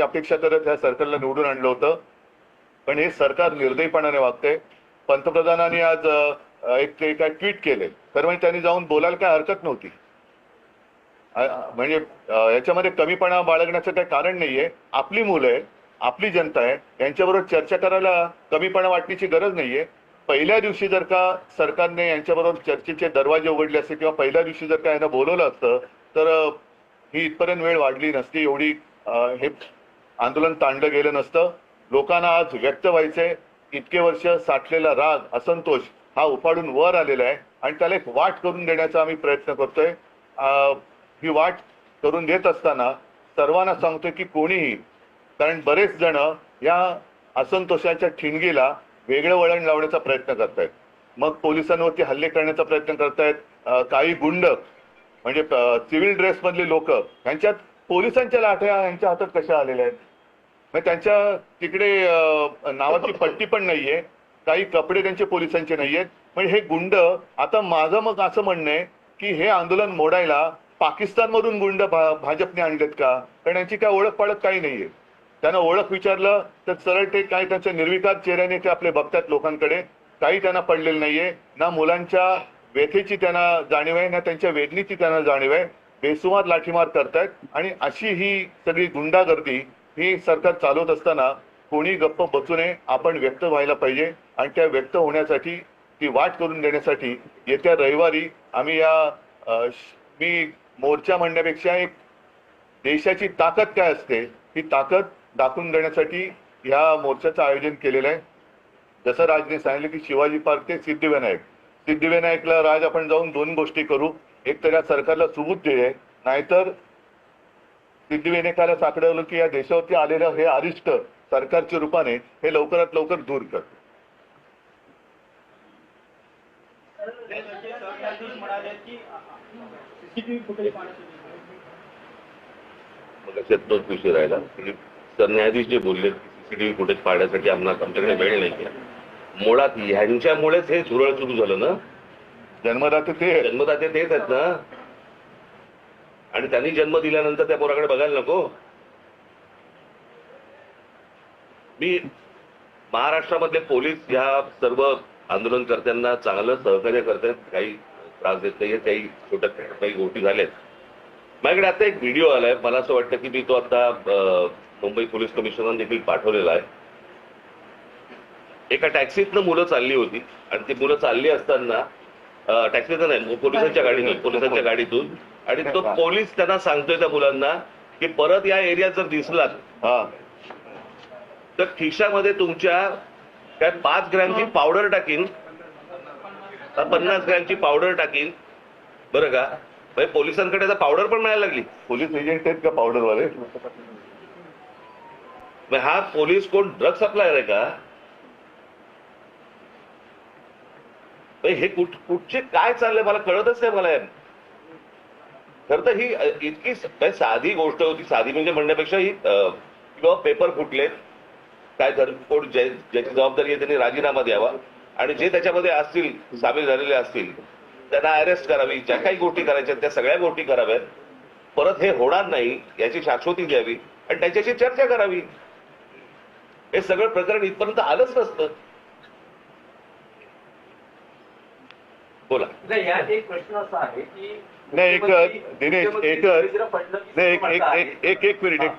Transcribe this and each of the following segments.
अपेक्षा करत ह्या सरकारला निवडून आणलं होतं, पण हे सरकार निर्दयीपणाने वागते। पंतप्रधानांनी आज एक ट्विट केले, तर म्हणजे त्यांनी जाऊन बोलायला काय हरकत नव्हती। म्हणजे याच्यामध्ये कमीपणा बाळगण्याचं काही कारण नाहीये। आपली मुलं आहे, आपली जनता आहे, यांच्याबरोबर चर्चा करायला कमीपणा वाटण्याची गरज नाहीये। पहिल्या दिवशी जर का सरकारने यांच्याबरोबर चर्चेचे दरवाजे उघडले असते किंवा पहिल्या दिवशी जर का यांना बोलवलं असतं तर ही इथपर्यंत वेळ वाढली नसती, एवढी हे आंदोलन ताणलं गेलं नसतं। लोकांना आज व्यक्त व्हायचंय, इतके वर्ष साठलेला राग, असंतोष हा उफाडून वर आलेला आहे आणि त्याला एक वाट करून देण्याचा आम्ही प्रयत्न करतोय। ही वाट करून देत असताना सर्वांना सांगतोय की कोणीही, कारण बरेच जण या असंतोषाच्या ठिणगीला वेगळं वळण लावण्याचा प्रयत्न करतायत। मग पोलिसांवरती हल्ले करण्याचा प्रयत्न करतायत। काही गुंड म्हणजे सिव्हिल ड्रेस मधले लोक, यांच्यात पोलिसांच्या लाठ्या यांच्या हातात कशा आलेल्या आहेत? मग त्यांच्या तिकडे नावाची पट्टी पण नाहीये, काही कपडे त्यांचे पोलिसांचे नाहीयेत। म्हणजे हे गुंड, आता माझं मग असं म्हणणं आहे की हे आंदोलन मोडायला पाकिस्तानमधून गुंड भाजपने आणलेत का? कारण यांची काय ओळख पाळख काही नाहीये। त्यांना ओळख विचारलं तर सरळ ते काय त्यांच्या निर्विकार चेहऱ्याने ते आपले बघतात लोकांकडे, काही त्यांना पडलेलं नाहीये। ना मुलांच्या व्यथेची त्यांना जाणीव आहे, ना त्यांच्या वेदनेची त्यांना जाणीव आहे। बेसुमार लाठीमार करतायत आणि अशी ही सगळी गुंडागर्दी ही सरकार चालवत असताना कोणी गप्प बसू नये। आपण व्यक्त व्हायला पाहिजे आणि त्या व्यक्त होण्यासाठी, ती वाट करून देण्यासाठी येत्या रविवारी आम्ही मी मोर्चा म्हणण्यापेक्षा एक देशाची ताकद काय असते ही ताकद दाखवून देण्यासाठी ह्या मोर्चाचं आयोजन केलेलं आहे। जसं राजने सांगितलं की शिवाजी पार्क ते सिद्धिविनायक, सिद्धिविनायकला राज आपण जाऊन दोन गोष्टी करू, एक तर या सरकारला सुबूत देणे, नाहीतर सिद्धिविनायकाला साकडवलं की या देशावरती आलेलं हे अरिष्ट सरकारच्या रूपाने हे लवकरात लवकर दूर कर। तोच विषय राहिला की सरन्यायाधीश जे बोलले सीसीटीव्ही फुटेज पाहण्यासाठी आमच्याकडे वेळ नाही आहे। मुळात ह्यांच्यामुळेच हे झुरळ सुरू झालं ना। जन्मदाते तेच आहेत ना, आणि त्यांनी जन्म दिल्यानंतर त्या पोराकडे बघायला नको? मी महाराष्ट्रामधले पोलीस ह्या सर्व आंदोलनकर्त्यांना चांगलं सहकार्य करतायत, काही त्रास देत नाहीये, काही छोट्या काही गोष्टी झाल्यात। माझ्याकडे आता एक व्हिडिओ आलाय, मला असं वाटतं की मी तो आता मुंबई पोलीस कमिशनरने देखील पाठवलेला आहे। एका टॅक्सीतनं मुलं चालली होती आणि ती मुलं चालली असताना टॅक्सीतनं नाही, पोलिसांच्या गाडीतून, आणि तो पोलीस त्यांना सांगतोय त्या मुलांना की परत या एरियात जर दिसलात तर खिशामध्ये तुमच्या काय 5 ग्रॅमची पावडर टाकीन, 50 ग्रॅमची पावडर टाकीन, बरं का? म्हणजे पोलिसांकडे आता पावडर पण मिळायला लागली। पोलीस एजंट आहेत का पावडरवाले? हा पोलीस कोण ड्रग सप्लायर आहे का? हे कुठचे काय चाललंय मला कळतच नाही मला। खरं तर ही इतकी साधी गोष्ट होती, साधी म्हणजे म्हणण्यापेक्षा ही किंवा पेपर फुटलेत, काय कोण ज्याची जबाबदारी आहे त्यांनी राजीनामा द्यावा आणि जे त्याच्यामध्ये असतील सामील झालेले असतील त्यांना अरेस्ट करावी, ज्या काही गोष्टी करायच्या त्या सगळ्या गोष्टी कराव्यात। परत हे होणार नाही याची शाश्वती द्यावी आणि त्याच्याशी चर्चा करावी। हे सगळं प्रकरण इथपर्यंत आलंच नसतं। बोला। नाही, यात एक प्रश्न असा आहे की नाही, दिनेश एक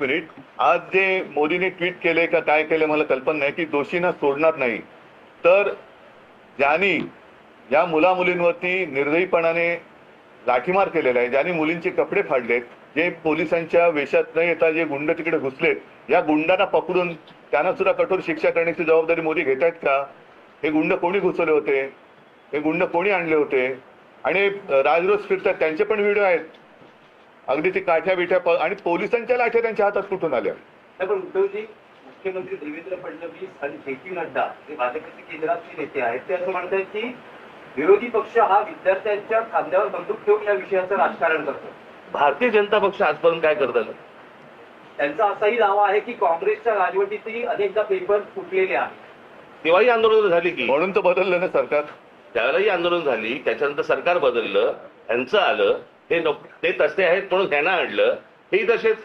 मिनिट, आज जे मोदीने ट्विट केले का काय केले मला कल्पना नाही, की दोषींना सोडणार नाही, तर ज्यांनी या मुला मुलींवरती निर्दयीपणाने लाठीमार केलेला आहे, ज्यांनी मुलींचे कपडे फाडलेत, जे पोलिसांच्या वेशात न येता जे गुंड तिकडे घुसलेत, या गुंडांना पकडून त्यांना सुद्धा कठोर शिक्षा करण्याची जबाबदारी मोदी घेत आहेत का? हे गुंड कोणी घुसवले होते? हे गुंड कोणी आणले होते? आणि राजरोज फिरतात, त्यांचे पण व्हिडिओ आहेत, अगदी ते काठ्या बिठ्या आणि पोलिसांच्या लाठ्या त्यांच्या हातात कुठून आल्या? पण उद्धवजी, मुख्यमंत्री देवेंद्र फडणवीस आणि जे पी नड्डा जे भाजपचे केंद्रातले नेते आहेत ते असं म्हणतात की विरोधी पक्ष हा विद्यार्थ्यांच्या खांद्यावर बंदूक ठेवून या विषयाचं राजकारण करतो। भारतीय जनता पक्ष आजपर्यंत काय करतात? त्यांचा असाही दावा आहे की काँग्रेसच्या राजवटीतही अनेकदा पेपर फुटलेले आहेत। तेव्हाही आंदोलन झाली की, म्हणून तर बदललं ना सरकार, त्यावेळेलाही आंदोलन झाली, त्याच्यानंतर सरकार बदललं, ह्यांचं आलं, ते तसे आहेत म्हणून त्यांना आणलं, हेही तसेच।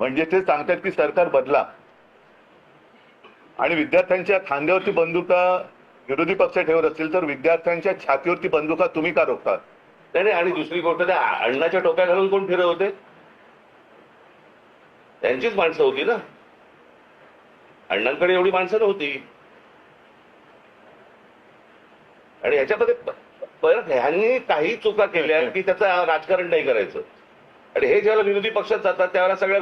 म्हणजे ते सांगतात की सरकार बदला आणि विद्यार्थ्यांच्या खांद्यावरती बंदुका विरोधी पक्ष ठेवत असतील तर विद्यार्थ्यांच्या छातीवरती बंदुका तुम्ही का रोखतात? नाही आणि दुसरी गोष्ट त्या अण्णाच्या टोप्या घालून कोण फिरवते? त्यांचीच माणसं होती ना, अण्णांकडे एवढी माणसं नव्हती. आणि ह्याच्यामध्ये परत ह्यांनी काही चुका केल्या की त्याचं राजकारण नाही करायचं. आणि हे ज्यावेळेला विरोधी पक्षात जातात त्यावेळेला सगळ्या